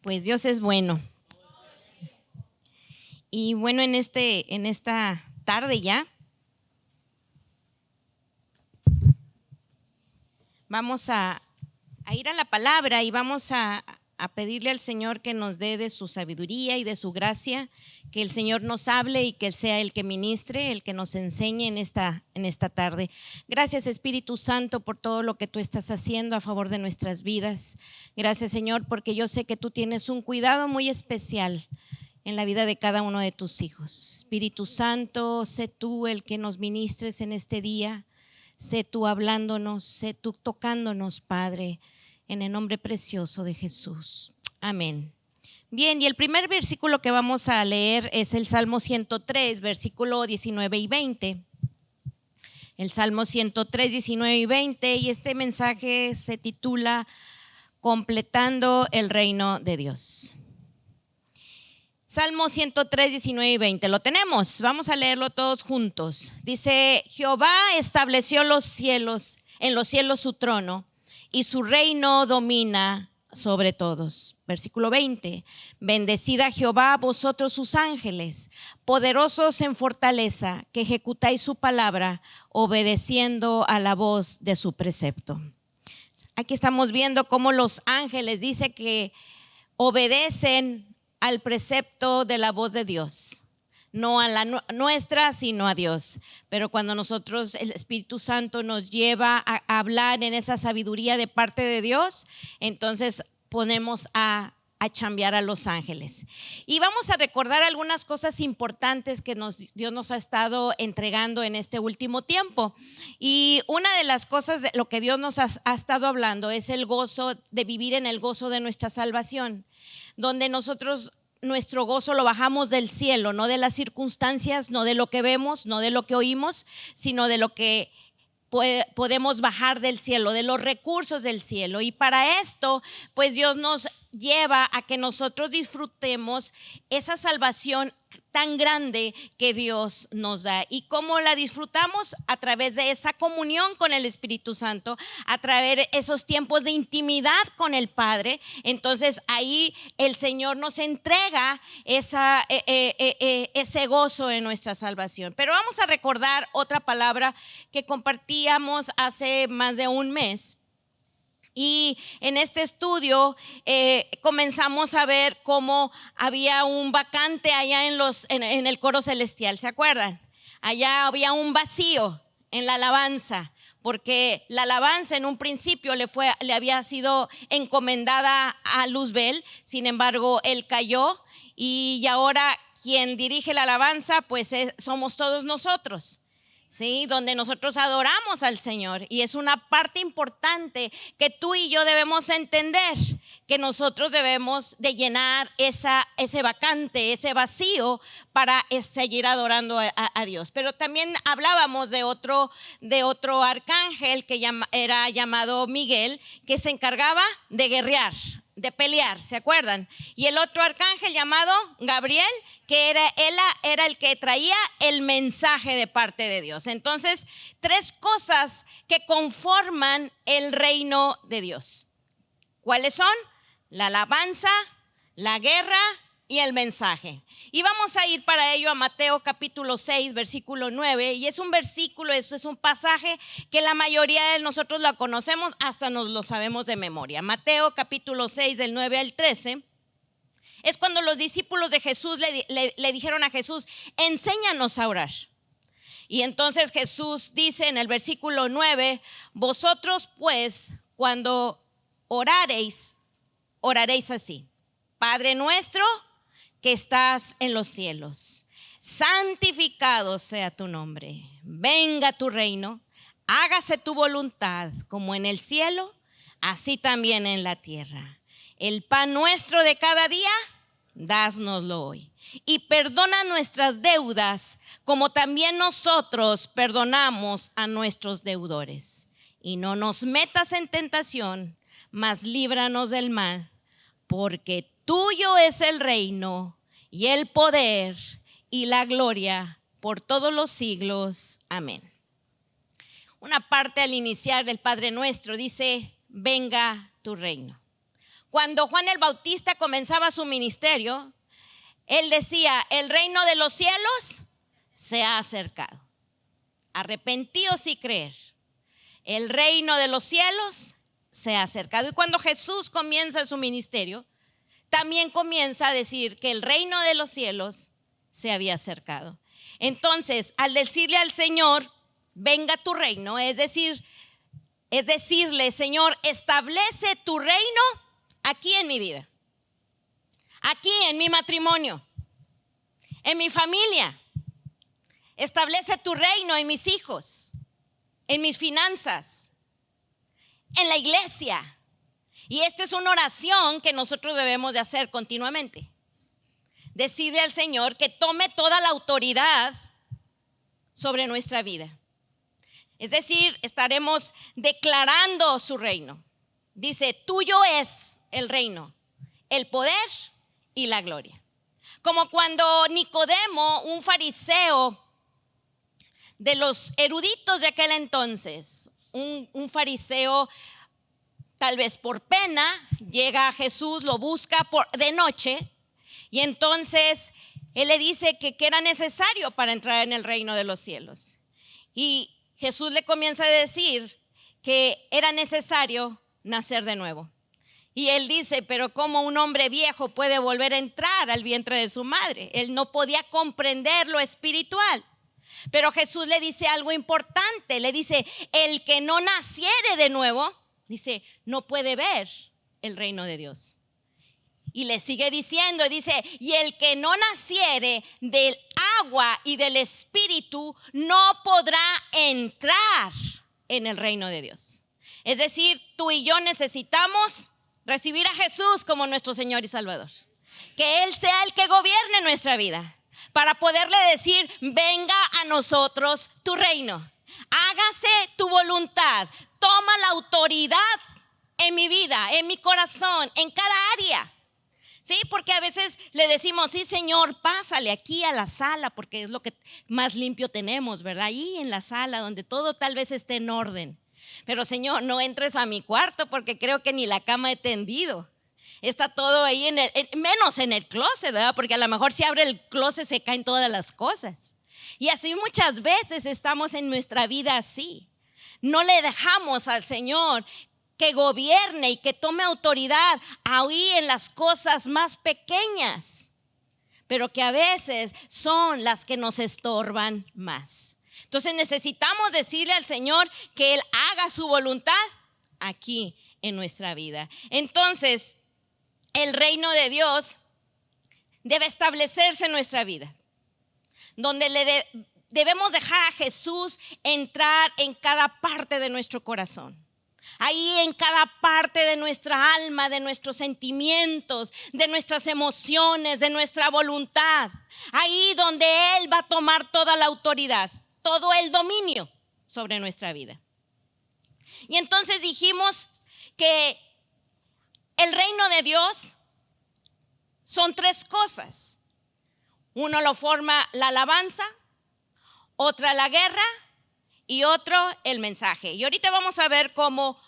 Pues Dios es bueno. Y bueno, en esta tarde ya vamos a ir a la palabra y vamos a pedirle al Señor que nos dé de su sabiduría y de su gracia, que el Señor nos hable y que Él sea el que ministre, el que nos enseñe en esta tarde. Gracias, Espíritu Santo, por todo lo que tú estás haciendo a favor de nuestras vidas. Gracias, Señor, porque yo sé que tú tienes un cuidado muy especial en la vida de cada uno de tus hijos. Espíritu Santo, sé tú el que nos ministres en este día. Sé tú hablándonos, sé tú tocándonos, Padre, en el nombre precioso de Jesús. Amén. Bien, y el primer versículo que vamos a leer es el Salmo 103, versículo 19 y 20. El Salmo 103, 19 y 20, y este mensaje se titula Completando el reino de Dios. Salmo 103, 19 y 20, lo tenemos, vamos a leerlo todos juntos. Dice: Jehová estableció en los cielos su trono, y su reino domina sobre todos. Versículo 20, bendecid a Jehová vosotros sus ángeles, poderosos en fortaleza, que ejecutáis su palabra, obedeciendo a la voz de su precepto. Aquí estamos viendo cómo los ángeles dice que obedecen al precepto de la voz de Dios, no a la nuestra, sino a Dios. Pero cuando nosotros, el Espíritu Santo nos lleva a hablar en esa sabiduría de parte de Dios, entonces ponemos a chambear a los ángeles. Y vamos a recordar algunas cosas importantes que Dios nos ha estado entregando en este último tiempo. Y una de las cosas de lo que Dios nos ha estado hablando es el gozo de vivir en el gozo de nuestra salvación, donde nosotros nuestro gozo lo bajamos del cielo, no de las circunstancias, no de lo que vemos, no de lo que oímos, sino de lo que podemos bajar del cielo, de los recursos del cielo. Y para esto, pues Dios nos lleva a que nosotros disfrutemos esa salvación tan grande que Dios nos da. ¿Y cómo la disfrutamos? A través de esa comunión con el Espíritu Santo, a través de esos tiempos de intimidad con el Padre. Entonces ahí el Señor nos entrega ese gozo en nuestra salvación. Pero vamos a recordar otra palabra que compartíamos hace más de un mes. Y en este estudio comenzamos a ver cómo había un vacante allá en el coro celestial, ¿se acuerdan? Allá había un vacío en la alabanza, porque la alabanza en un principio le había sido encomendada a Luzbel. Sin embargo, él cayó y ahora quien dirige la alabanza pues somos todos nosotros. Sí, donde nosotros adoramos al Señor, y es una parte importante que tú y yo debemos entender, que nosotros debemos de llenar ese vacante, ese vacío para seguir adorando a Dios. Pero también hablábamos de otro arcángel que era llamado Miguel, que se encargaba de guerrear, de pelear, ¿se acuerdan? Y el otro arcángel llamado Gabriel, que era el que traía el mensaje de parte de Dios. Entonces, tres cosas que conforman el reino de Dios. ¿Cuáles son? La alabanza, la guerra y el mensaje. Y vamos a ir para ello a Mateo capítulo 6, versículo 9. Y es un versículo, esto es un pasaje que la mayoría de nosotros lo conocemos, hasta nos lo sabemos de memoria. Mateo capítulo 6, del 9 al 13. Es cuando los discípulos de Jesús le dijeron a Jesús: enséñanos a orar. Y entonces Jesús dice en el versículo 9: vosotros pues cuando oraréis así: Padre nuestro que estás en los cielos, santificado sea tu nombre, venga tu reino, hágase tu voluntad como en el cielo, así también en la tierra. El pan nuestro de cada día, dásnoslo hoy. Y perdona nuestras deudas, como también nosotros perdonamos a nuestros deudores. Y no nos metas en tentación, mas líbranos del mal, porque tuyo es el reino y el poder y la gloria por todos los siglos. Amén. Una parte al iniciar del Padre Nuestro dice: venga tu reino. Cuando Juan el Bautista comenzaba su ministerio, él decía: el reino de los cielos se ha acercado. Arrepentíos y creer. El reino de los cielos se ha acercado. Y cuando Jesús comienza su ministerio, también comienza a decir que el reino de los cielos se había acercado. Entonces, al decirle al Señor: venga tu reino, es decirle: Señor, establece tu reino aquí en mi vida, aquí en mi matrimonio, en mi familia. Establece tu reino en mis hijos, en mis finanzas, en la iglesia. Y esta es una oración que nosotros debemos de hacer continuamente. Decirle al Señor que tome toda la autoridad sobre nuestra vida. Es decir, estaremos declarando su reino. Dice: tuyo es el reino, el poder y la gloria. Como cuando Nicodemo, un fariseo de los eruditos de aquel entonces, un fariseo, tal vez por pena, llega a Jesús, lo busca de noche, y entonces él le dice que era necesario para entrar en el reino de los cielos. Y Jesús le comienza a decir que era necesario nacer de nuevo. Y él dice: pero ¿cómo un hombre viejo puede volver a entrar al vientre de su madre? Él no podía comprender lo espiritual. Pero Jesús le dice algo importante. Le dice: el que no naciere de nuevo, dice, no puede ver el reino de Dios. Y le sigue diciendo, dice: y el que no naciere del agua y del espíritu no podrá entrar en el reino de Dios. Es decir, tú y yo necesitamos recibir a Jesús como nuestro Señor y Salvador. Que Él sea el que gobierne nuestra vida, para poderle decir: venga a nosotros tu reino, hágase tu voluntad, toma la autoridad en mi vida, en mi corazón, en cada área. Sí, porque a veces le decimos: sí, Señor, pásale aquí a la sala, porque es lo que más limpio tenemos, ¿verdad? Ahí en la sala donde todo tal vez esté en orden. Pero Señor, no entres a mi cuarto, porque creo que ni la cama he tendido. Está todo ahí menos en el closet, ¿verdad? Porque a lo mejor si abre el closet se caen todas las cosas. Y así muchas veces estamos en nuestra vida así. No le dejamos al Señor que gobierne y que tome autoridad ahí en las cosas más pequeñas, pero que a veces son las que nos estorban más. Entonces necesitamos decirle al Señor que Él haga su voluntad aquí en nuestra vida. Entonces, el reino de Dios debe establecerse en nuestra vida, donde debemos dejar a Jesús entrar en cada parte de nuestro corazón. Ahí en cada parte de nuestra alma, de nuestros sentimientos, de nuestras emociones, de nuestra voluntad. Ahí donde Él va a tomar toda la autoridad, todo el dominio sobre nuestra vida. Y entonces dijimos que el reino de Dios son tres cosas. Uno lo forma la alabanza, otra la guerra y otro el mensaje. Y ahorita vamos a ver cómo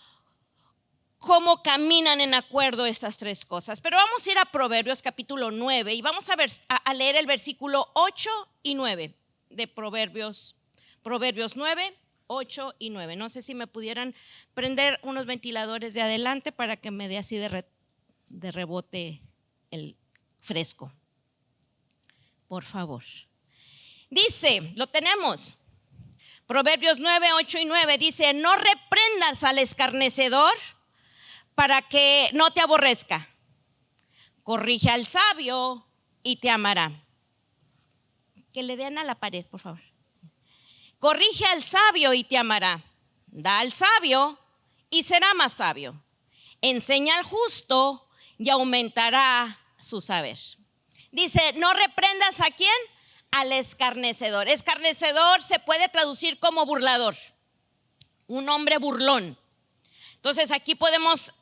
caminan en acuerdo estas tres cosas. Pero vamos a ir a Proverbios capítulo 9 y vamos a leer el versículo 8 y 9 de Proverbios 9, 8 y 9. No sé si me pudieran prender unos ventiladores de adelante para que me dé así de rebote el fresco. Por favor. Dice, lo tenemos. Proverbios 9, 8 y 9 dice: no reprendas al escarnecedor para que no te aborrezca. Corrige al sabio y te amará. Que le den a la pared, por favor. Corrige al sabio y te amará. Da al sabio y será más sabio. Enseña al justo y aumentará su saber. Dice: no reprendas ¿a quién? Al escarnecedor. Escarnecedor se puede traducir como burlador, un hombre burlón. Entonces aquí podemos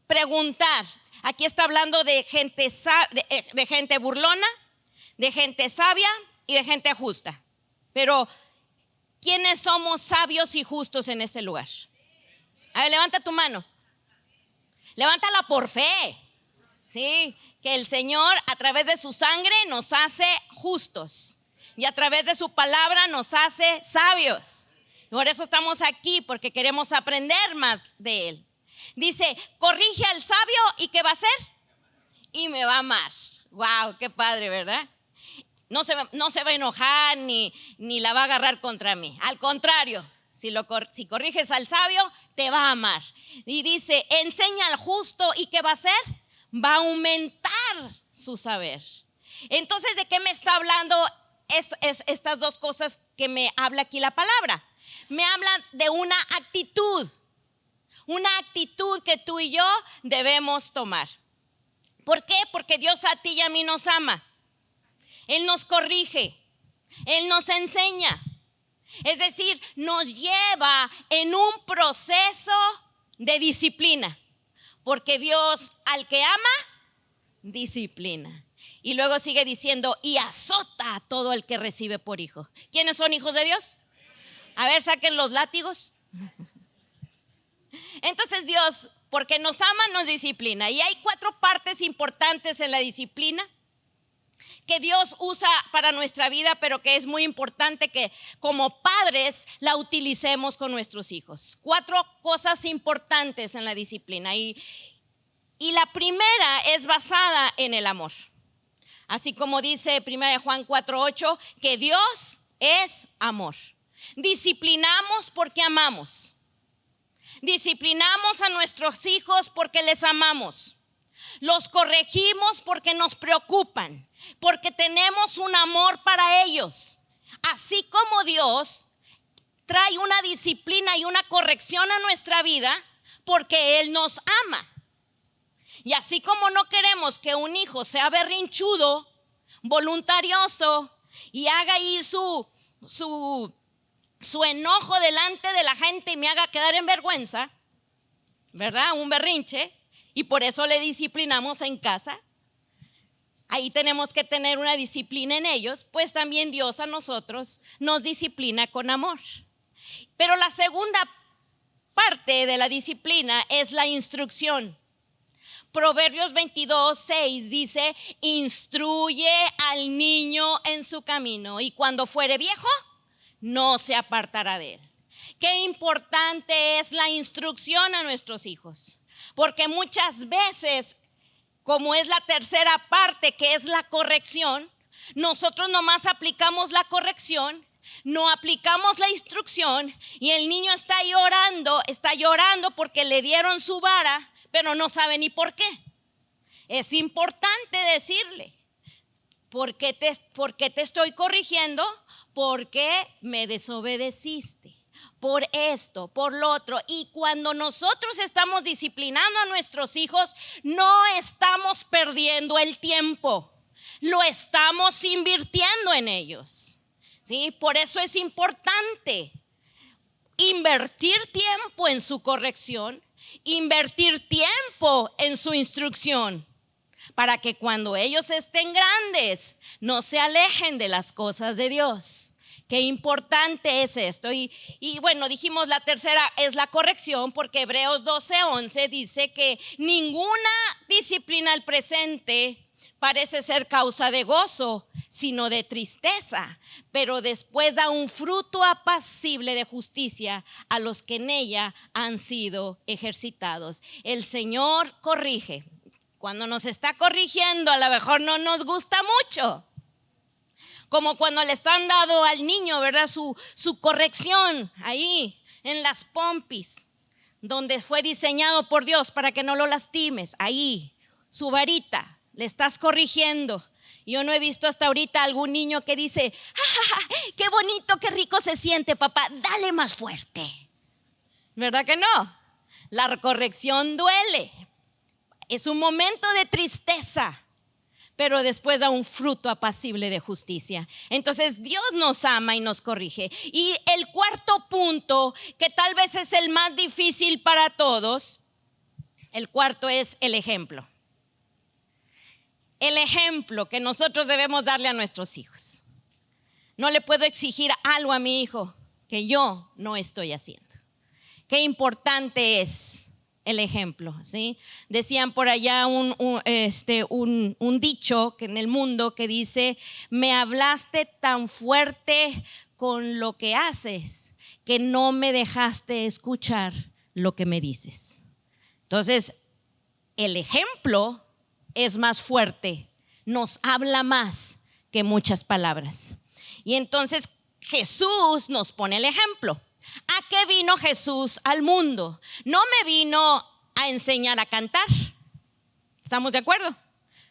preguntar, aquí está hablando de gente burlona, de gente sabia y de gente justa. Pero ¿quiénes somos sabios y justos en este lugar? A ver, levanta tu mano. Levántala por fe. Sí, que el Señor a través de su sangre nos hace justos y a través de su palabra nos hace sabios. Por eso estamos aquí, porque queremos aprender más de Él. Dice, corrige al sabio y ¿qué va a hacer? Y me va a amar. Wow, qué padre, ¿verdad? No se va a enojar ni la va a agarrar contra mí. Al contrario, si corriges al sabio, te va a amar. Y dice, enseña al justo y ¿qué va a hacer? Va a aumentar su saber. Entonces, ¿de qué me está hablando estas dos cosas que me habla aquí la palabra? Me habla de una actitud que tú y yo debemos tomar. ¿Por qué? Porque Dios a ti y a mí nos ama. Él nos corrige, Él nos enseña. Es decir, nos lleva en un proceso de disciplina. Porque Dios al que ama, disciplina. Y luego sigue diciendo, y azota a todo el que recibe por hijo. ¿Quiénes son hijos de Dios? A ver, saquen los látigos. Entonces Dios, porque nos ama, nos disciplina. Y hay 4 partes importantes en la disciplina que Dios usa para nuestra vida, pero que es muy importante que como padres la utilicemos con nuestros hijos. 4 cosas importantes en la disciplina. Y la primera es basada en el amor. Así como dice 1 Juan 4:8, que Dios es amor. Disciplinamos porque amamos. Disciplinamos a nuestros hijos porque les amamos. Los corregimos porque nos preocupan, porque tenemos un amor para ellos. Así como Dios trae una disciplina y una corrección a nuestra vida porque Él nos ama. Y así como no queremos que un hijo sea berrinchudo, voluntarioso y haga ahí su enojo delante de la gente y me haga quedar en vergüenza, ¿verdad? Un berrinche. Y por eso le disciplinamos en casa. Ahí tenemos que tener una disciplina en ellos, pues también Dios a nosotros nos disciplina con amor. Pero la segunda parte de la disciplina es la instrucción. Proverbios 22:6 dice, instruye al niño en su camino y cuando fuere viejo, no se apartará de él. Qué importante es la instrucción a nuestros hijos, porque muchas veces, como es la tercera parte, que es la corrección, nosotros nomás aplicamos la corrección, no aplicamos la instrucción y el niño está llorando porque le dieron su vara, pero no sabe ni por qué. Es importante decirle, ¿por qué te estoy corrigiendo? Porque me desobedeciste, por esto, por lo otro. Y cuando nosotros estamos disciplinando a nuestros hijos, no estamos perdiendo el tiempo, lo estamos invirtiendo en ellos. ¿Sí? Por eso es importante invertir tiempo en su corrección, invertir tiempo en su instrucción, para que cuando ellos estén grandes no se alejen de las cosas de Dios. Qué importante es esto. Y bueno, dijimos la tercera es la corrección, porque Hebreos 12:11 dice que ninguna disciplina al presente parece ser causa de gozo, sino de tristeza, pero después da un fruto apacible de justicia a los que en ella han sido ejercitados. El Señor corrige. Cuando nos está corrigiendo, a lo mejor no nos gusta mucho. Como cuando le están dando al niño, ¿verdad? Su corrección ahí en las pompis, donde fue diseñado por Dios para que no lo lastimes. Ahí, su varita, le estás corrigiendo. Yo no he visto hasta ahorita algún niño que dice, ¡ah, qué bonito, qué rico se siente, papá! Dale más fuerte. ¿Verdad que no? La corrección duele. Es un momento de tristeza, pero después da un fruto apacible de justicia. Entonces Dios nos ama y nos corrige. Y el cuarto punto, que tal vez es el más difícil para todos, el cuarto es el ejemplo. El ejemplo que nosotros debemos darle a nuestros hijos. No le puedo exigir algo a mi hijo que yo no estoy haciendo. Qué importante es el ejemplo, ¿sí? Decían por allá un dicho que en el mundo que dice: me hablaste tan fuerte con lo que haces que no me dejaste escuchar lo que me dices. Entonces, el ejemplo es más fuerte, nos habla más que muchas palabras. Y entonces Jesús nos pone el ejemplo. ¿A qué vino Jesús al mundo? No me vino a enseñar a cantar. ¿Estamos de acuerdo?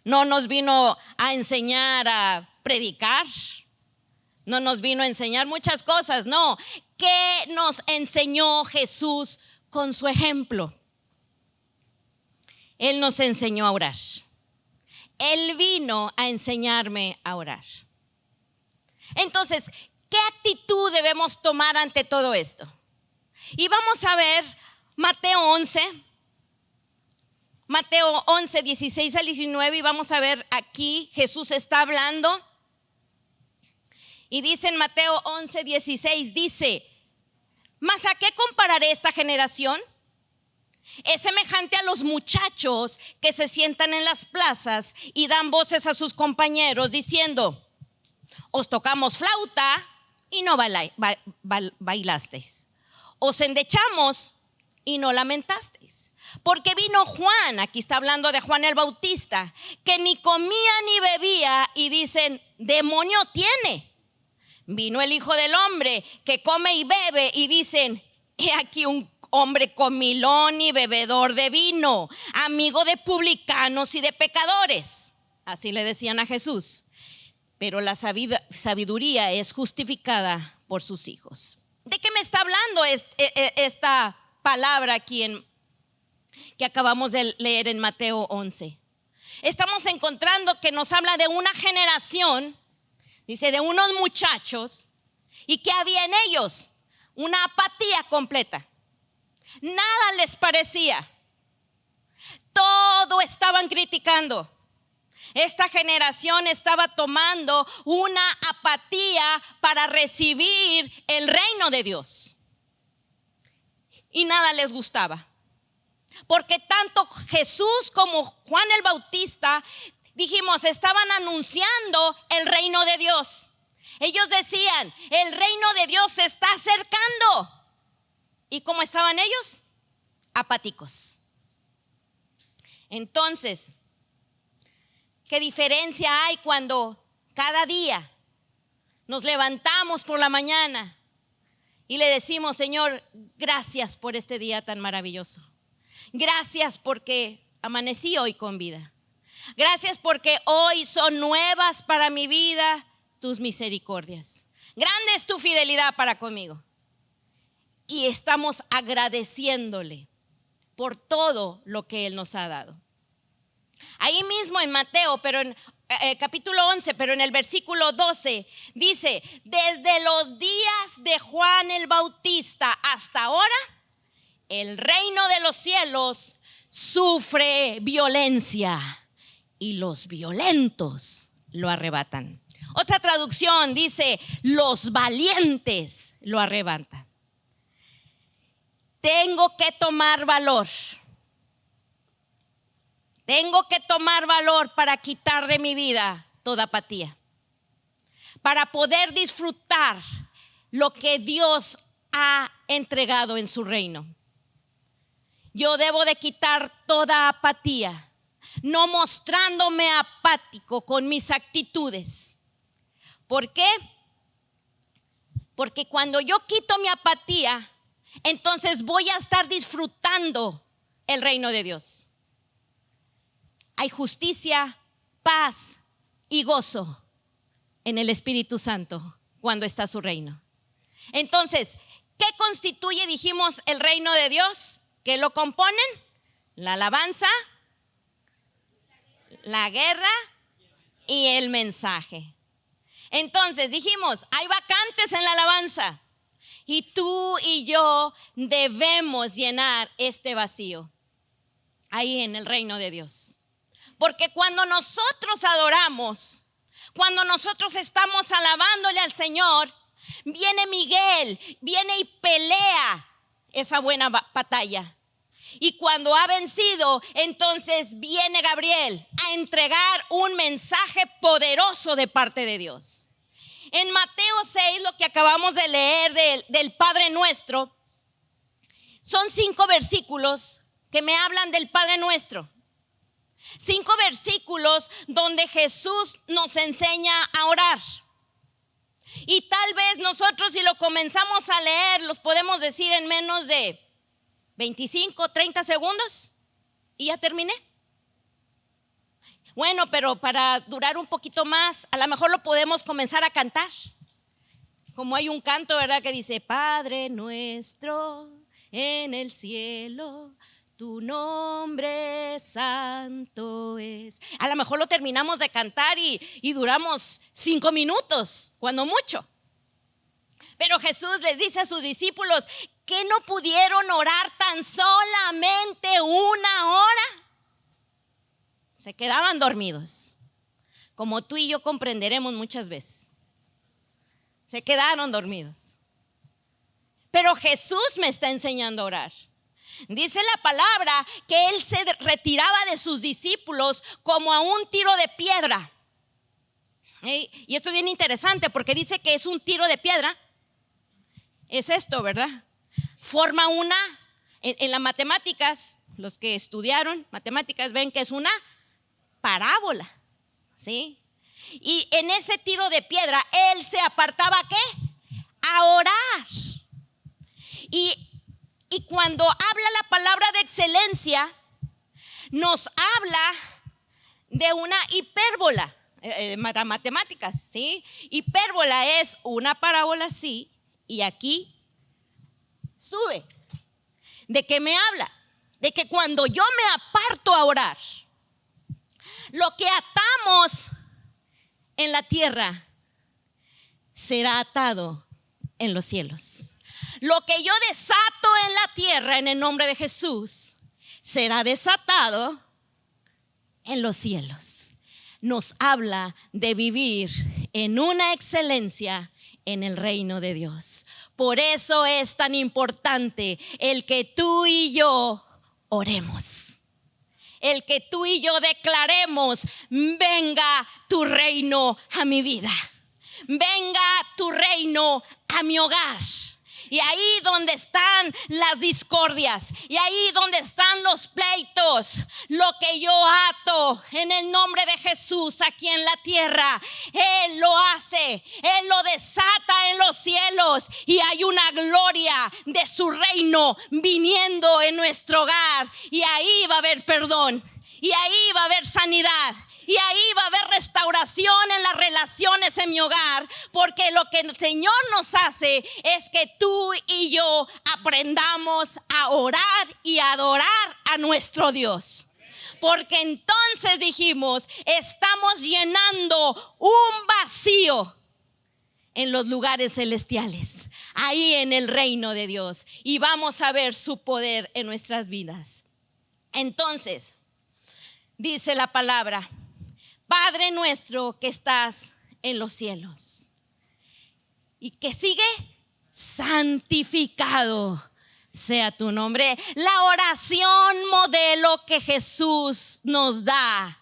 No nos vino a enseñar a predicar. No nos vino a enseñar muchas cosas, no. ¿Qué nos enseñó Jesús con su ejemplo? Él nos enseñó a orar. Él vino a enseñarme a orar. Entonces, ¿qué actitud debemos tomar ante todo esto? Y vamos a ver Mateo 11, 16 al 19, y vamos a ver aquí Jesús está hablando. Y dice en Mateo 11, 16, dice: ¿mas a qué compararé esta generación? Es semejante a los muchachos que se sientan en las plazas y dan voces a sus compañeros diciendo: os tocamos flauta y no bailasteis, os endechamos y no lamentasteis. Porque vino Juan, aquí está hablando de Juan el Bautista, que ni comía ni bebía, y dicen: demonio tiene. Vino el Hijo del Hombre, que come y bebe, y dicen: he aquí un hombre comilón y bebedor de vino, amigo de publicanos y de pecadores. Así le decían a Jesús. Pero la sabiduría es justificada por sus hijos. ¿De qué me está hablando esta palabra aquí que acabamos de leer en Mateo 11? Estamos encontrando que nos habla de una generación, dice, de unos muchachos, y que había en ellos una apatía completa. Nada les parecía. Todo estaban criticando. Esta generación estaba tomando una apatía para recibir el reino de Dios. Y nada les gustaba. Porque tanto Jesús como Juan el Bautista, dijimos, estaban anunciando el reino de Dios. Ellos decían: el reino de Dios se está acercando. ¿Y cómo estaban ellos? Apáticos. Entonces, ¿qué diferencia hay cuando cada día nos levantamos por la mañana y le decimos: Señor, gracias por este día tan maravilloso? Gracias porque amanecí hoy con vida. Gracias porque hoy son nuevas para mi vida tus misericordias. Grande es tu fidelidad para conmigo. Y estamos agradeciéndole por todo lo que Él nos ha dado. Ahí mismo en Mateo, pero en capítulo 11, pero en el versículo 12, dice: desde los días de Juan el Bautista hasta ahora, el reino de los cielos sufre violencia y los violentos lo arrebatan. Otra traducción dice: los valientes lo arrebatan. Tengo que tomar valor. Tengo que tomar valor para quitar de mi vida toda apatía, para poder disfrutar lo que Dios ha entregado en su reino. Yo debo de quitar toda apatía, no mostrándome apático con mis actitudes. ¿Por qué? Porque cuando yo quito mi apatía, entonces voy a estar disfrutando el reino de Dios. Hay justicia, paz y gozo en el Espíritu Santo cuando está su reino. Entonces, ¿qué constituye, dijimos, el reino de Dios? ¿Qué lo componen? La alabanza, la guerra y el mensaje. Entonces, dijimos, hay vacantes en la alabanza. Y tú y yo debemos llenar este vacío ahí en el reino de Dios. Porque cuando nosotros adoramos, cuando nosotros estamos alabándole al Señor, viene Miguel, viene y pelea esa buena batalla. Y cuando ha vencido, entonces viene Gabriel a entregar un mensaje poderoso de parte de Dios. En Mateo 6, lo que acabamos de leer del Padre Nuestro, son 5 versículos que me hablan del Padre Nuestro. 5 versículos donde Jesús nos enseña a orar. Y tal vez nosotros, si lo comenzamos a leer, los podemos decir en menos de 25, 30 segundos y ya terminé. Bueno, pero para durar un poquito más, a lo mejor lo podemos comenzar a cantar. Como hay un canto, ¿verdad? Que dice: Padre nuestro en el cielo, tu nombre santo es. A lo mejor lo terminamos de cantar y duramos 5 minutos, cuando mucho. Pero Jesús les dice a sus discípulos que no pudieron orar tan solamente 1 hora. Se quedaban dormidos, como tú y yo comprenderemos muchas veces. Se quedaron dormidos. Pero Jesús me está enseñando a orar. Dice la palabra que Él se retiraba de sus discípulos como a un tiro de piedra. Y esto es bien interesante porque dice que es un tiro de piedra. Es esto, ¿verdad? Forma una, en las matemáticas, los que estudiaron matemáticas ven que es una parábola, ¿sí? Y en ese tiro de piedra, Él se apartaba ¿a qué? A orar. Y cuando habla la palabra de excelencia, nos habla de una hipérbola, matemáticas, ¿sí? Hipérbola es una parábola así y aquí sube. ¿De qué me habla? De que cuando yo me aparto a orar, lo que atamos en la tierra será atado en los cielos. Lo que yo desato en la tierra en el nombre de Jesús será desatado en los cielos. Nos habla de vivir en una excelencia en el reino de Dios. Por eso es tan importante el que tú y yo oremos. El que tú y yo declaremos: venga tu reino a mi vida. Venga tu reino a mi hogar. Y ahí donde están las discordias, y ahí donde están los pleitos, lo que yo ato en el nombre de Jesús aquí en la tierra, Él lo hace, Él lo desata en los cielos, y hay una gloria de su reino viniendo en nuestro hogar, y ahí va a haber perdón, y ahí va a haber sanidad. Y ahí va a haber restauración en las relaciones en mi hogar, porque lo que el Señor nos hace es que tú y yo aprendamos a orar y a adorar a nuestro Dios. Porque entonces dijimos, estamos llenando un vacío en los lugares celestiales, ahí en el reino de Dios, y vamos a ver su poder en nuestras vidas. Entonces, dice la palabra: Padre nuestro que estás en los cielos. ¿Y que sigue? Santificado sea tu nombre. La oración modelo que Jesús nos da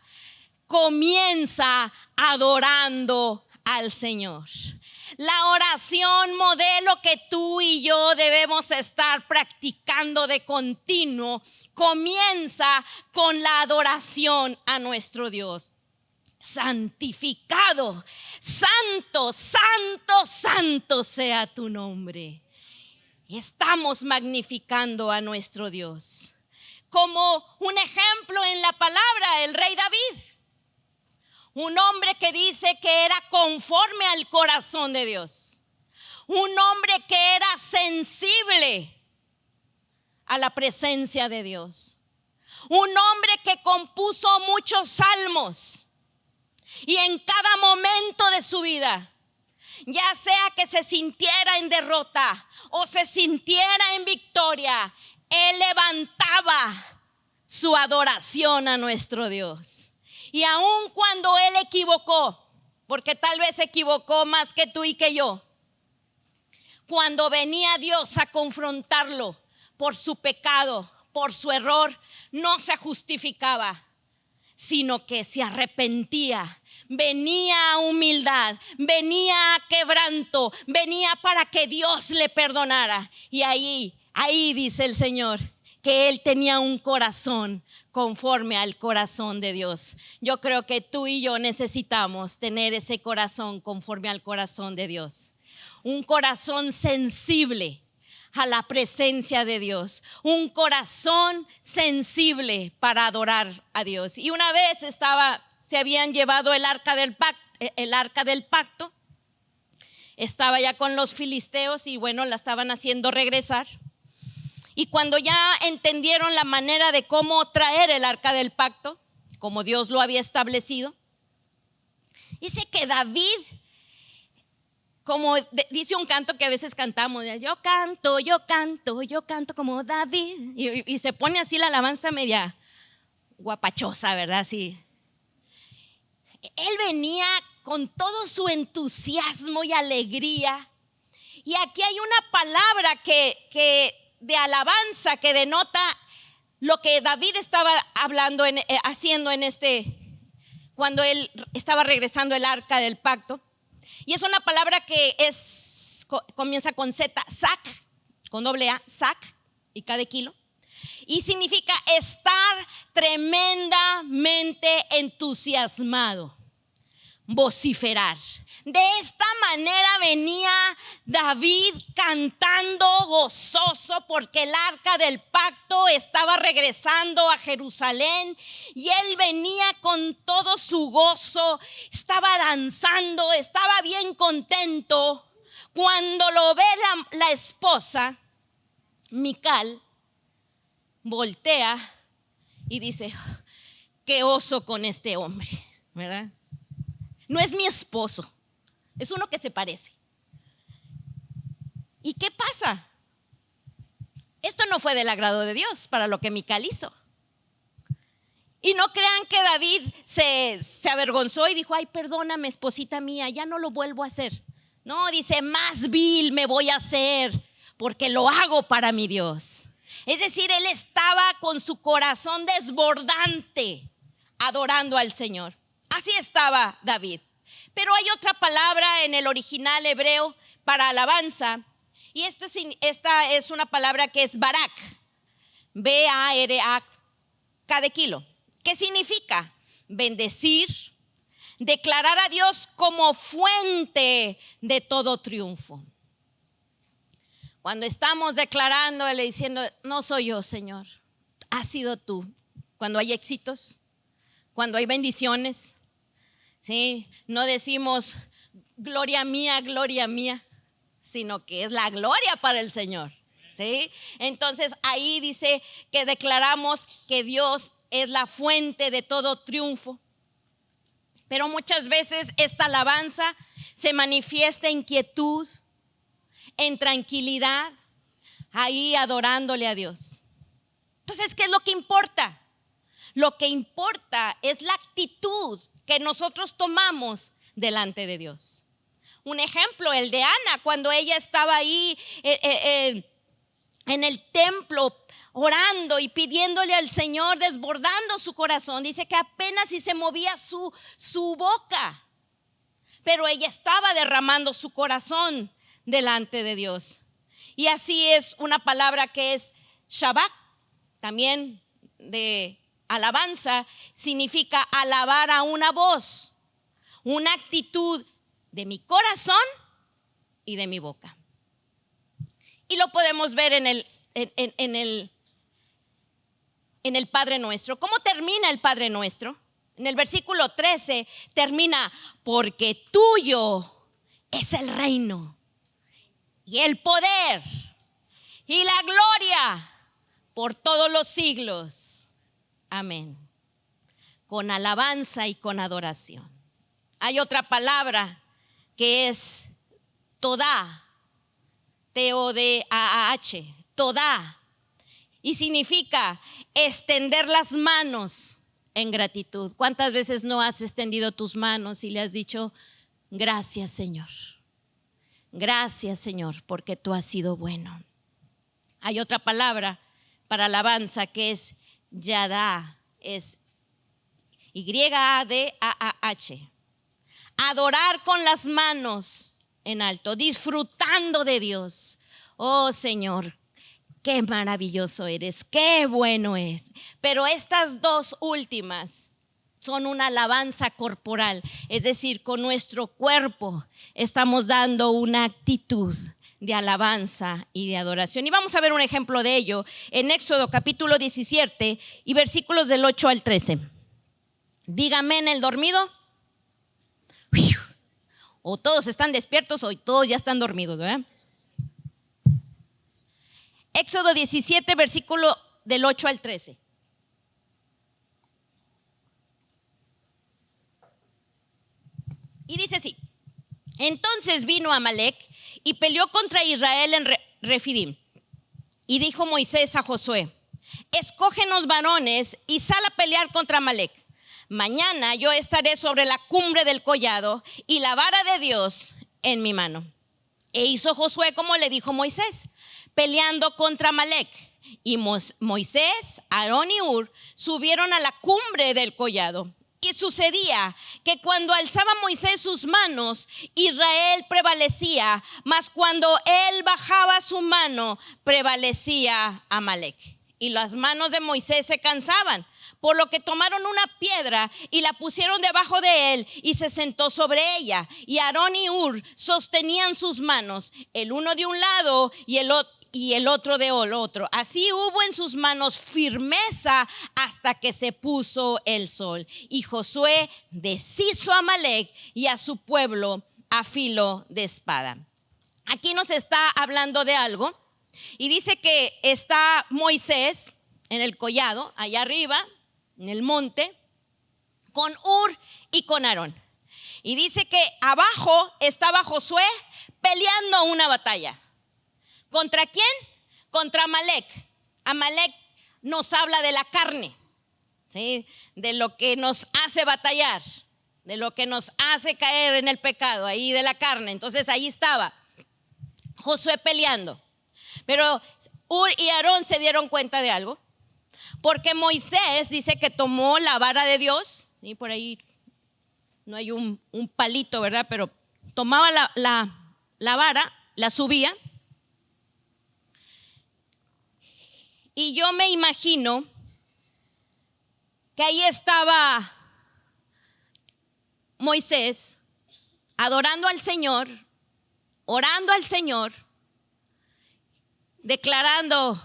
comienza adorando al Señor. La oración modelo que tú y yo debemos estar practicando de continuo comienza con la adoración a nuestro Dios. Santificado, santo, santo, santo sea tu nombre. Estamos magnificando a nuestro Dios. Como un ejemplo en la palabra, el rey David, un hombre que dice que era conforme al corazón de Dios, un hombre que era sensible a la presencia de Dios, un hombre que compuso muchos salmos. Y en cada momento de su vida, ya sea que se sintiera en derrota o se sintiera en victoria, él levantaba su adoración a nuestro Dios. Y aun cuando él equivocó, porque tal vez se equivocó más que tú y que yo, cuando venía Dios a confrontarlo por su pecado, por su error, no se justificaba, sino que se arrepentía. Venía a humildad, venía a quebranto, venía para que Dios le perdonara. Y ahí dice el Señor que él tenía un corazón conforme al corazón de Dios. Yo creo que tú y yo necesitamos tener ese corazón conforme al corazón de Dios. Un corazón sensible a la presencia de Dios, un corazón sensible para adorar a Dios. Y una vez se habían llevado el arca del pacto, estaba ya con los filisteos y bueno, la estaban haciendo regresar. Y cuando ya entendieron la manera de cómo traer el arca del pacto, como Dios lo había establecido, dice que David, como dice un canto que a veces cantamos, yo canto como David, y se pone así la alabanza media guapachosa, ¿verdad? Sí. Él venía con todo su entusiasmo y alegría. Y aquí hay una palabra que de alabanza que denota lo que David estaba hablando, haciendo cuando él estaba regresando el arca del pacto. Y es una palabra que comienza con Z, sac, con doble A, sac, y K de kilo. Y significa estar tremendamente entusiasmado, vociferar. De esta manera venía David cantando gozoso porque el arca del pacto estaba regresando a Jerusalén y él venía con todo su gozo, estaba danzando, estaba bien contento. Cuando lo ve la esposa, Mical, voltea y dice, qué oso con este hombre, ¿verdad? No es mi esposo, es uno que se parece. ¿Y qué pasa? Esto no fue del agrado de Dios para lo que Mical hizo. Y no crean que David se avergonzó y dijo, ay, perdóname, esposita mía, ya no lo vuelvo a hacer. No, dice, más vil me voy a hacer porque lo hago para mi Dios. Es decir, él estaba con su corazón desbordante adorando al Señor. Así estaba David. Pero hay otra palabra en el original hebreo para alabanza. Y esta es una palabra que es barak. B-A-R-A-K de kilo. ¿Qué significa? Bendecir, declarar a Dios como fuente de todo triunfo. Cuando estamos declarándole, diciendo, no soy yo, Señor, has sido tú. Cuando hay éxitos, cuando hay bendiciones, ¿sí? No decimos gloria mía, sino que es la gloria para el Señor, ¿sí? Entonces ahí dice que declaramos que Dios es la fuente de todo triunfo. Pero muchas veces esta alabanza se manifiesta en quietud, en tranquilidad, ahí adorándole a Dios. Entonces, ¿qué es lo que importa? Lo que importa es la actitud que nosotros tomamos delante de Dios. Un ejemplo, el de Ana, cuando ella estaba ahí en el templo orando y pidiéndole al Señor, desbordando su corazón. Dice que apenas si se movía su boca, pero ella estaba derramando su corazón delante de Dios. Y así es una palabra que es Shabbat, también de alabanza, significa alabar a una voz, una actitud de mi corazón y de mi boca. Y lo podemos ver en el Padre Nuestro. ¿Cómo termina el Padre Nuestro? En el versículo 13 termina, porque tuyo es el reino y el poder y la gloria por todos los siglos. Amén. Con alabanza y con adoración. Hay otra palabra que es Todá, T-O-D-A-H, Todá, y significa extender las manos en gratitud. ¿Cuántas veces no has extendido tus manos y le has dicho, gracias Señor, porque tú has sido bueno? Hay otra palabra para alabanza, que es Yadá, es Yadaah. Adorar con las manos en alto, disfrutando de Dios. Oh Señor, qué maravilloso eres, qué bueno es. Pero estas dos últimas son una alabanza corporal, es decir, con nuestro cuerpo estamos dando una actitud de alabanza y de adoración. Y vamos a ver un ejemplo de ello en Éxodo capítulo 17 y versículos del 8 al 13. Dígame en el dormido. O todos están despiertos o todos ya están dormidos, ¿verdad? Éxodo 17, versículo del 8 al 13. Y dice así: entonces vino Amalec y peleó contra Israel en Refidim. Y dijo Moisés a Josué: escógenos varones y sal a pelear contra Amalec. Mañana yo estaré sobre la cumbre del collado y la vara de Dios en mi mano. E hizo Josué como le dijo Moisés, peleando contra Amalec. Y Moisés, Aarón y Hur subieron a la cumbre del collado. Y sucedía que cuando alzaba Moisés sus manos, Israel prevalecía, mas cuando él bajaba su mano, prevalecía Amalec. Y las manos de Moisés se cansaban, por lo que tomaron una piedra y la pusieron debajo de él y se sentó sobre ella. Y Aarón y Hur sostenían sus manos, el uno de un lado y el otro de otro. Así hubo en sus manos firmeza hasta que se puso el sol. Y Josué deshizo a Amalec y a su pueblo a filo de espada. Aquí nos está hablando de algo y dice que está Moisés en el collado, allá arriba, en el monte, con Hur y con Aarón. Y dice que abajo estaba Josué peleando una batalla. ¿Contra quién? Contra Amalec. Amalec nos habla de la carne, ¿sí? De lo que nos hace batallar, de lo que nos hace caer en el pecado, ahí de la carne. Entonces ahí estaba Josué peleando. Pero Hur y Aarón se dieron cuenta de algo, porque Moisés dice que tomó la vara de Dios, y por ahí no hay un palito, ¿verdad? Pero tomaba la vara, la subía. Y yo me imagino que ahí estaba Moisés adorando al Señor, orando al Señor, declarando: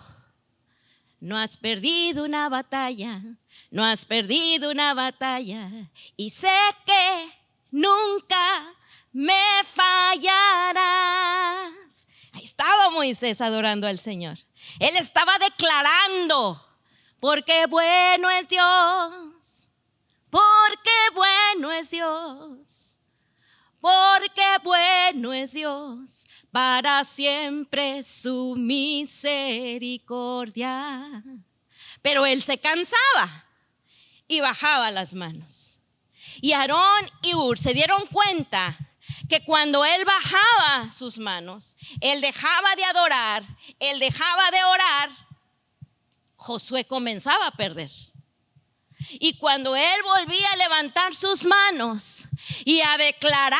no has perdido una batalla, no has perdido una batalla, y sé que nunca me fallarás. Ahí estaba Moisés adorando al Señor. Él estaba declarando: porque bueno es Dios, porque bueno es Dios, porque bueno es Dios, para siempre su misericordia. Pero él se cansaba y bajaba las manos. Y Aarón y Hur se dieron cuenta que cuando él bajaba sus manos, él dejaba de adorar, él dejaba de orar, Josué comenzaba a perder. Y cuando él volvía a levantar sus manos y a declarar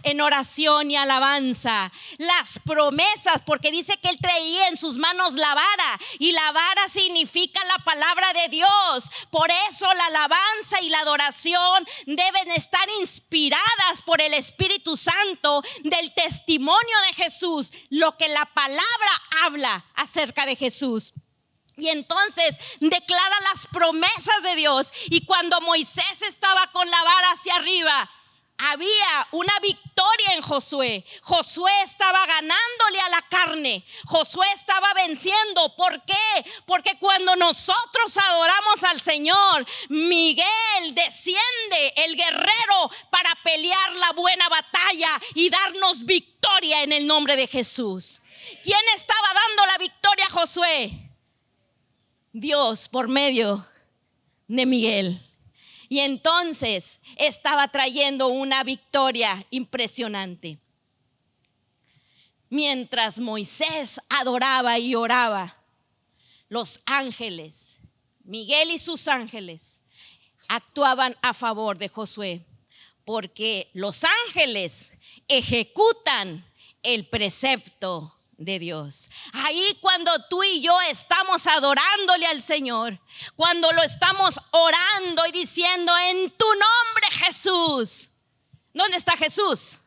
en oración y alabanza las promesas, porque dice que él traía en sus manos la vara, y la vara significa la palabra de Dios. Por eso la alabanza y la adoración deben estar inspiradas por el Espíritu Santo del testimonio de Jesús, lo que la palabra habla acerca de Jesús. Y entonces declara las promesas de Dios. Y cuando Moisés estaba con la vara hacia arriba, había una victoria en Josué. Josué estaba ganándole a la carne. Josué estaba venciendo. ¿Por qué? Porque cuando nosotros adoramos al Señor, Miguel desciende, el guerrero, para pelear la buena batalla y darnos victoria en el nombre de Jesús. ¿Quién estaba dando la victoria a Josué? Dios, por medio de Miguel. Y entonces estaba trayendo una victoria impresionante. Mientras Moisés adoraba y oraba, los ángeles, Miguel y sus ángeles, actuaban a favor de Josué, porque los ángeles ejecutan el precepto de Dios. Ahí cuando tú y yo estamos adorándole al Señor, cuando lo estamos orando y diciendo en tu nombre Jesús. ¿Dónde está Jesús?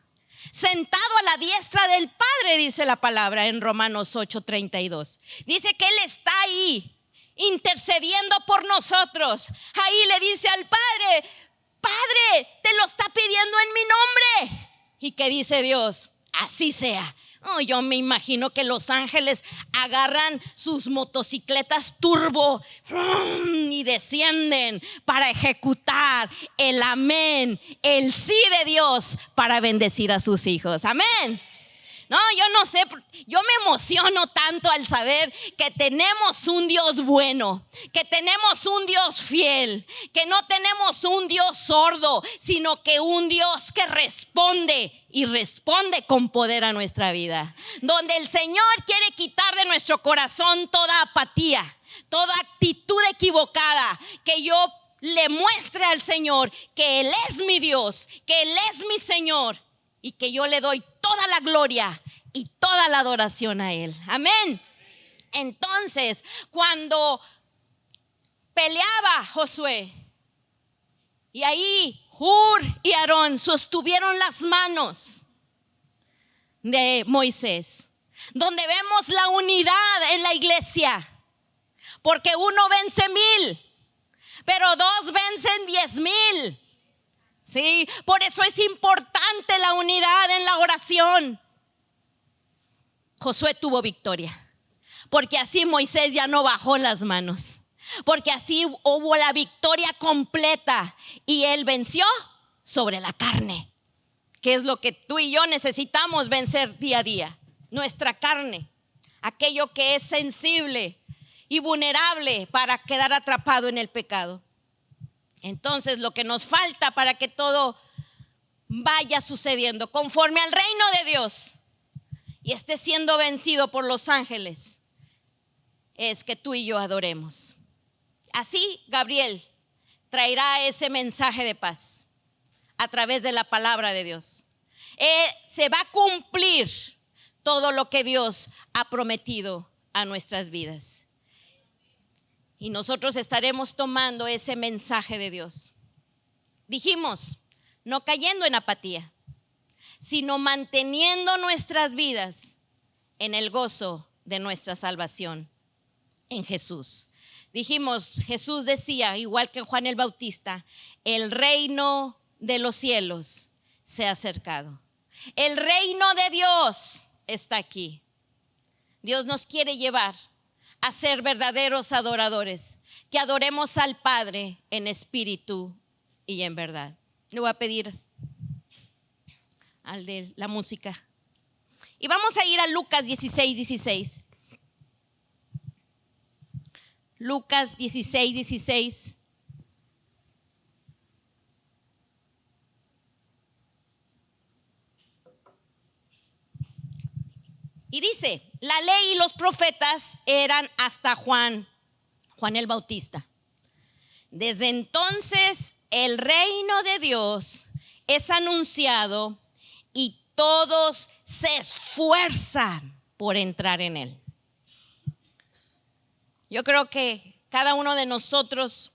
Sentado a la diestra del Padre, dice la palabra en Romanos 8:32. Dice que Él está ahí intercediendo por nosotros. Ahí le dice al Padre: Padre, te lo está pidiendo en mi nombre. ¿Y qué dice Dios? Así sea. Oh, yo me imagino que los ángeles agarran sus motocicletas turbo y descienden para ejecutar el amén, el sí de Dios para bendecir a sus hijos. Amén. No, yo no sé, yo me emociono tanto al saber que tenemos un Dios bueno, que tenemos un Dios fiel, que no tenemos un Dios sordo, sino que un Dios que responde y responde con poder a nuestra vida. Donde el Señor quiere quitar de nuestro corazón toda apatía, toda actitud equivocada, que yo le muestre al Señor que Él es mi Dios, que Él es mi Señor. Y que yo le doy toda la gloria y toda la adoración a Él. Amén. Entonces, cuando peleaba Josué, y ahí Hur y Aarón sostuvieron las manos de Moisés, donde vemos la unidad en la iglesia, porque uno vence 1,000, pero 2 vencen 10,000. Sí, por eso es importante la unidad en la oración. Josué tuvo victoria, porque así Moisés ya no bajó las manos, porque así hubo la victoria completa y él venció sobre la carne, que es lo que tú y yo necesitamos vencer día a día. Nuestra carne, aquello que es sensible y vulnerable para quedar atrapado en el pecado. Entonces, lo que nos falta para que todo vaya sucediendo conforme al reino de Dios y esté siendo vencido por los ángeles es que tú y yo adoremos. Así Gabriel traerá ese mensaje de paz a través de la palabra de Dios. Se va a cumplir todo lo que Dios ha prometido a nuestras vidas. Y nosotros estaremos tomando ese mensaje de Dios. Dijimos, no cayendo en apatía, sino manteniendo nuestras vidas en el gozo de nuestra salvación en Jesús. Dijimos, Jesús decía, igual que Juan el Bautista, el reino de los cielos se ha acercado. El reino de Dios está aquí. Dios nos quiere llevar a ser verdaderos adoradores, que adoremos al Padre en espíritu y en verdad. Le voy a pedir al de la música. Y vamos a ir a Lucas 16:16. Lucas 16:16. Y dice, la ley y los profetas eran hasta Juan el Bautista. Desde entonces el reino de Dios es anunciado y todos se esfuerzan por entrar en él. Yo creo que cada uno de nosotros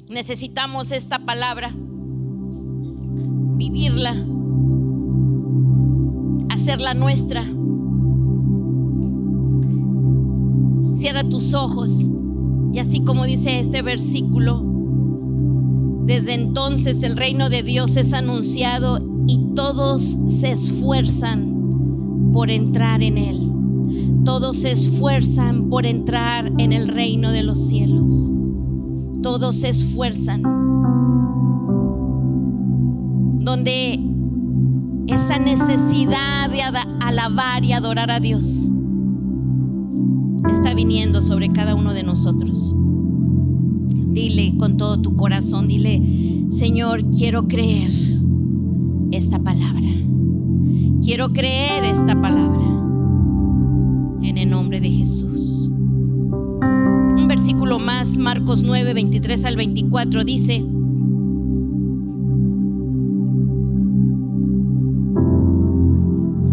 necesitamos esta palabra, vivirla, hacerla nuestra. Cierra tus ojos y así como dice este versículo, desde entonces el reino de Dios es anunciado y todos se esfuerzan por entrar en él. Todos se esfuerzan por entrar en el reino de los cielos. Todos se esfuerzan. Donde esa necesidad de alabar y adorar a Dios está viniendo sobre cada uno de nosotros. Dile con todo tu corazón, dile, Señor, quiero creer esta palabra. Quiero creer esta palabra en el nombre de Jesús. versículo más, Marcos 9, 23 al 24, dice: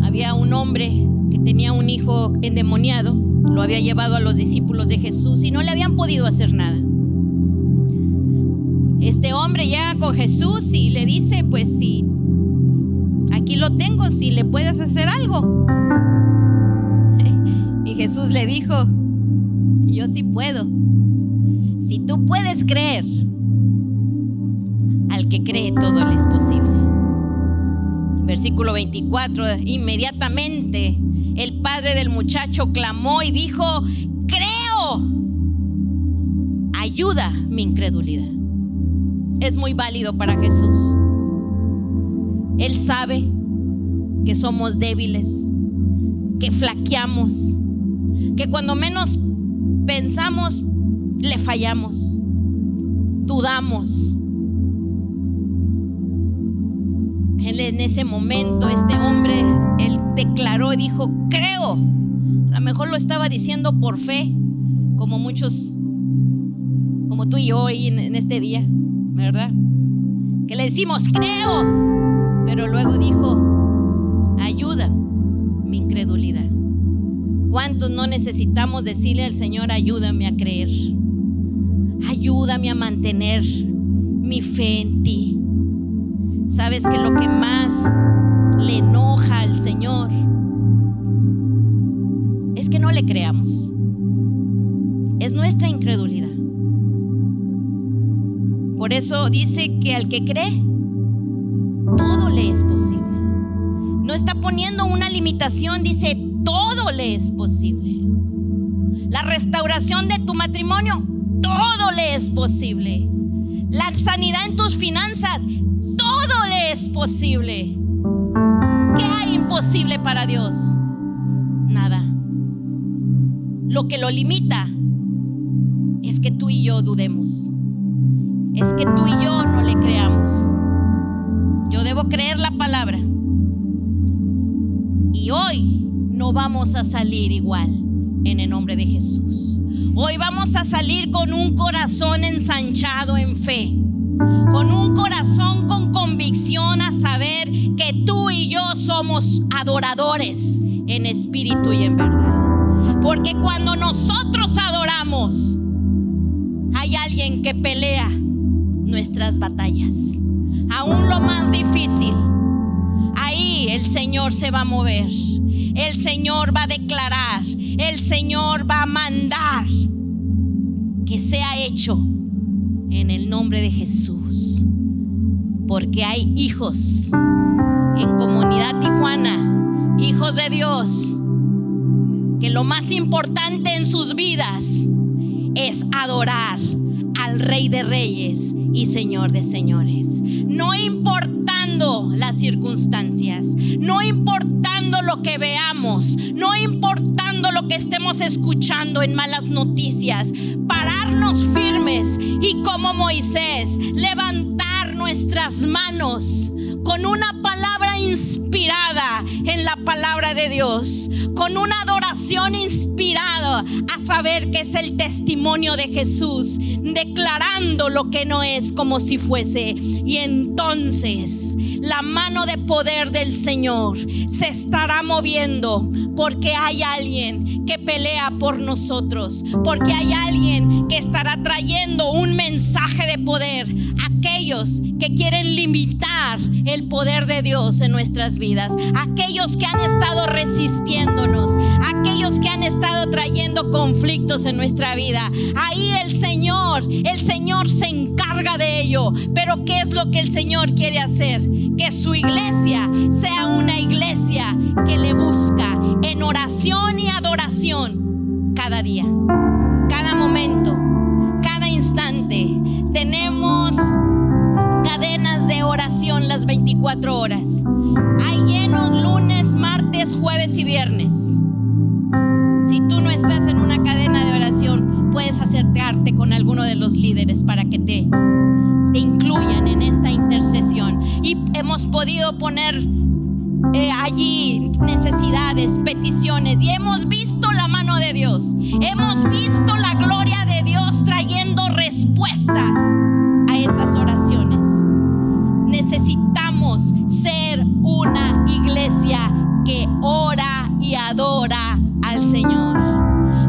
había un hombre que tenía un hijo endemoniado, lo había llevado a los discípulos de Jesús y no le habían podido hacer nada. Este hombre llega con Jesús y le dice: pues si aquí lo tengo, si le puedes hacer algo. Y Jesús le dijo: yo sí puedo. Si tú puedes creer, al que cree todo le es posible. Versículo 24: inmediatamente el padre del muchacho clamó y dijo: creo, ayuda mi incredulidad. Es muy válido para Jesús. Él sabe que somos débiles, que flaqueamos, que cuando menos pensamos le fallamos, dudamos. Él, en ese momento, este hombre, él declaró y dijo: creo. A lo mejor lo estaba diciendo por fe, como muchos, como tú y yo hoy en este día, ¿verdad? Que le decimos: creo, pero luego dijo: ayuda mi incredulidad. ¿Cuántos no necesitamos decirle al Señor: ayúdame a creer, ayúdame a mantener mi fe en ti? Sabes que lo que más le enoja al Señor es que no le creamos. Es nuestra incredulidad. Por eso dice que al que cree, todo le es posible. No está poniendo una limitación, dice: todo le es posible. La restauración de tu matrimonio, todo le es posible. La sanidad en tus finanzas, todo le es posible. ¿Qué hay imposible para Dios? Nada. Lo que lo limita es que tú y yo dudemos, es que tú y yo no le creamos. Yo debo creer la palabra. Y hoy no vamos a salir igual, en el nombre de Jesús. Hoy vamos a salir con un corazón ensanchado en fe, con un corazón con convicción a saber que tú y yo somos adoradores en espíritu y en verdad. Porque cuando nosotros adoramos, hay alguien que pelea nuestras batallas, aún lo más difícil. Ahí el Señor se va a mover, el Señor va a declarar, el Señor va a mandar que sea hecho en el nombre de Jesús. Porque hay hijos en Comunidad Tijuana, hijos de Dios, que lo más importante en sus vidas es adorar al Rey de Reyes y Señor de Señores. No importando las circunstancias, no importando lo que veamos, no importando lo que estemos escuchando en malas noticias, pararnos firmes y, como Moisés, levantar nuestras manos con una palabra inspirada en la palabra de Dios, con una adoración inspirada a saber que es el testimonio de Jesús, declarando lo que no es como si fuese. Y entonces la mano de poder del Señor se estará moviendo, porque hay alguien que pelea por nosotros, porque hay alguien que estará trayendo un mensaje de poder a aquellos que quieren limitar el poder de Dios en nuestras vidas, aquellos que han estado resistiéndonos, aquellos que han estado trayendo conflictos en nuestra vida. Ahí el Señor se encarga de ello. Pero ¿qué es lo que el Señor quiere hacer? Que su iglesia sea una iglesia que le busca en oración y adoración cada día, cada momento, cada instante. Tenemos cadenas de oración las 24 horas. Hay llenos lunes, martes, jueves y viernes. Si tú no estás en una cadena de oración, puedes acercarte con alguno de los líderes para que te incluyan en esta intercesión. Y hemos podido poner allí necesidades, peticiones, y hemos visto la mano de Dios, hemos visto la gloria de Dios trayendo respuestas a esas oraciones. Necesitamos ser una iglesia que ora y adora al Señor,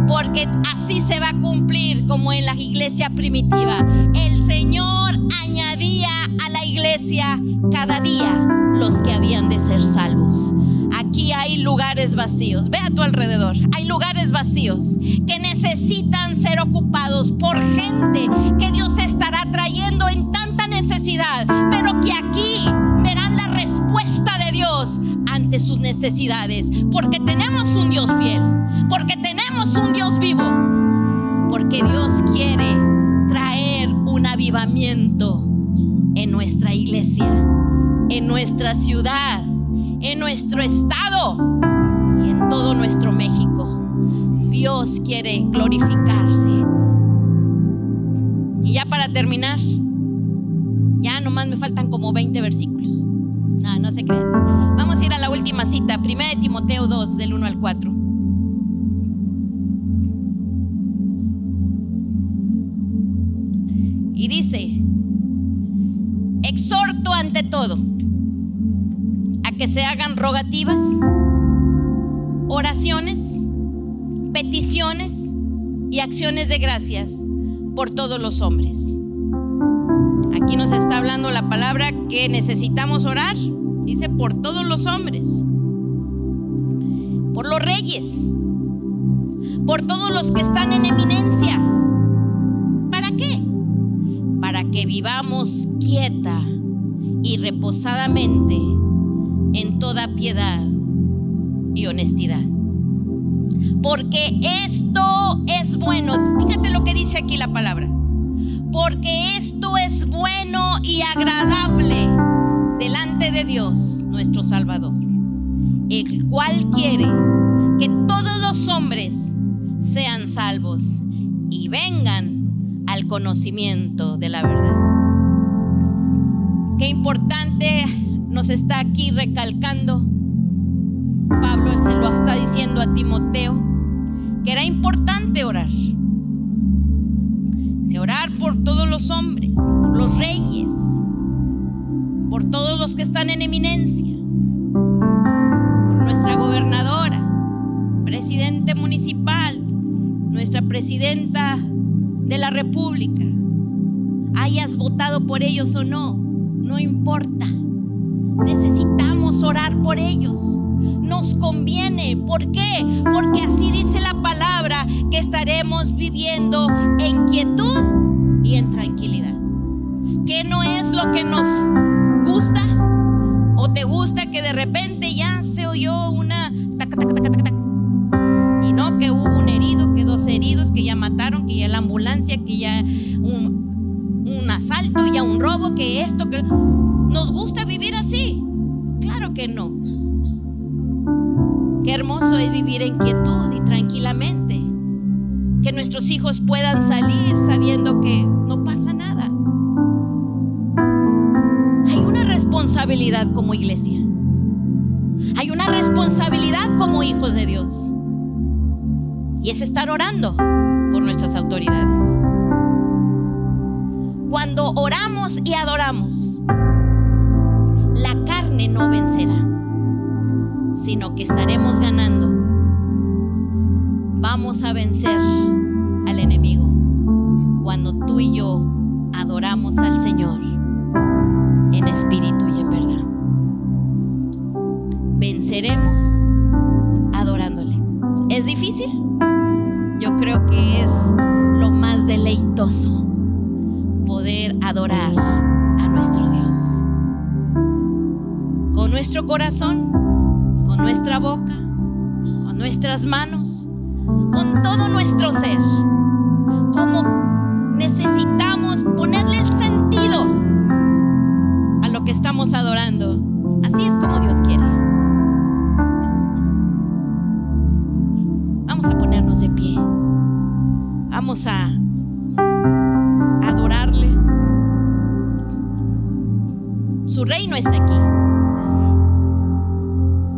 porque así se va a cumplir como en la iglesia primitiva. El Señor añadía a la iglesia cada día los que habían de ser salvos. Aquí hay lugares vacíos. Ve a tu alrededor. Hay lugares vacíos que necesitan ser ocupados por gente que Dios estará trayendo en tanta necesidad, pero que aquí verán la respuesta de Dios ante sus necesidades, porque tenemos un Dios fiel, porque tenemos un Dios vivo, porque Dios quiere traer un avivamiento en nuestra iglesia, en nuestra ciudad, en nuestro estado y en todo nuestro México. Dios quiere glorificarse. Y ya para terminar, ya nomás me faltan como 20 versículos. No se crean. Vamos a ir a la última cita, 1 Timoteo 2, del 1 al 4. Y dice: exhorto ante todo a que se hagan rogativas, oraciones, peticiones y acciones de gracias por todos los hombres. Aquí nos está hablando la palabra que necesitamos orar. Dice por todos los hombres, por los reyes, por todos los que están en eminencia. ¿Para qué? Para que vivamos quieta y reposadamente en toda piedad y honestidad. Porque esto es bueno. Fíjate lo que dice aquí la palabra. Porque esto es bueno y agradable delante de Dios nuestro Salvador, el cual quiere que todos los hombres sean salvos y vengan al conocimiento de la verdad. Qué importante nos está aquí recalcando Pablo. Se lo está diciendo a Timoteo que era importante orar. Orar por todos los hombres, por los reyes, por todos los que están en eminencia, por nuestra gobernadora, presidente municipal, nuestra presidenta de la república. Hayas votado por ellos o no, no importa. Necesitamos orar por ellos. Nos conviene. ¿Por qué? Porque así dice la palabra, que estaremos viviendo en quietud y en tranquilidad. ¿Qué no es lo que nos gusta? ¿O te gusta que de repente ya se oyó una taca, taca, taca, taca, taca? Y no, que hubo un herido, que 2 heridos, que ya mataron, que ya la ambulancia, que ya un asalto, ya un robo, que esto, que... ¿Nos gusta vivir así? Claro que no. Qué hermoso es vivir en quietud y tranquilamente. Que nuestros hijos puedan salir sabiendo que no pasa nada. Hay una responsabilidad como iglesia. Hay una responsabilidad como hijos de Dios. Y es estar orando por nuestras autoridades. Cuando oramos y adoramos, la carne no vencerá, sino que estaremos ganando. Vamos a vencer al enemigo cuando tú y yo adoramos al Señor en espíritu y en verdad. Venceremos adorándole. ¿Es difícil? Yo creo que es lo más deleitoso poder adorar a nuestro Dios con nuestro corazón, con nuestra boca, con nuestras manos, con todo nuestro ser. Como necesitamos ponerle el sentido a lo que estamos adorando. Así es como Dios quiere. Vamos a ponernos de pie. Vamos a adorarle. Su reino está aquí.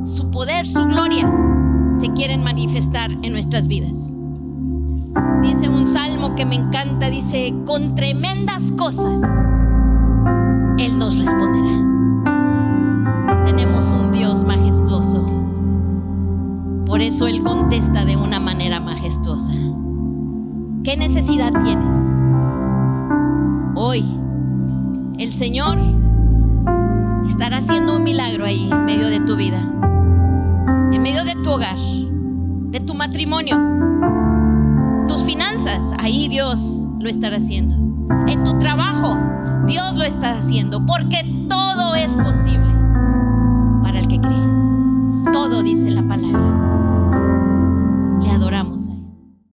su poder, su gloria se quieren manifestar en nuestras vidas. Dice un salmo que me encanta, dice: con tremendas cosas Él nos responderá. Tenemos un Dios majestuoso, por eso Él contesta de una manera majestuosa. ¿Qué necesidad tienes? Hoy el Señor estará haciendo un milagro ahí en medio de tu vida, en medio de tu hogar, de tu matrimonio, tus finanzas. Ahí Dios lo estará haciendo. En tu trabajo Dios lo está haciendo, porque todo es posible para el que cree. Todo, dice la palabra.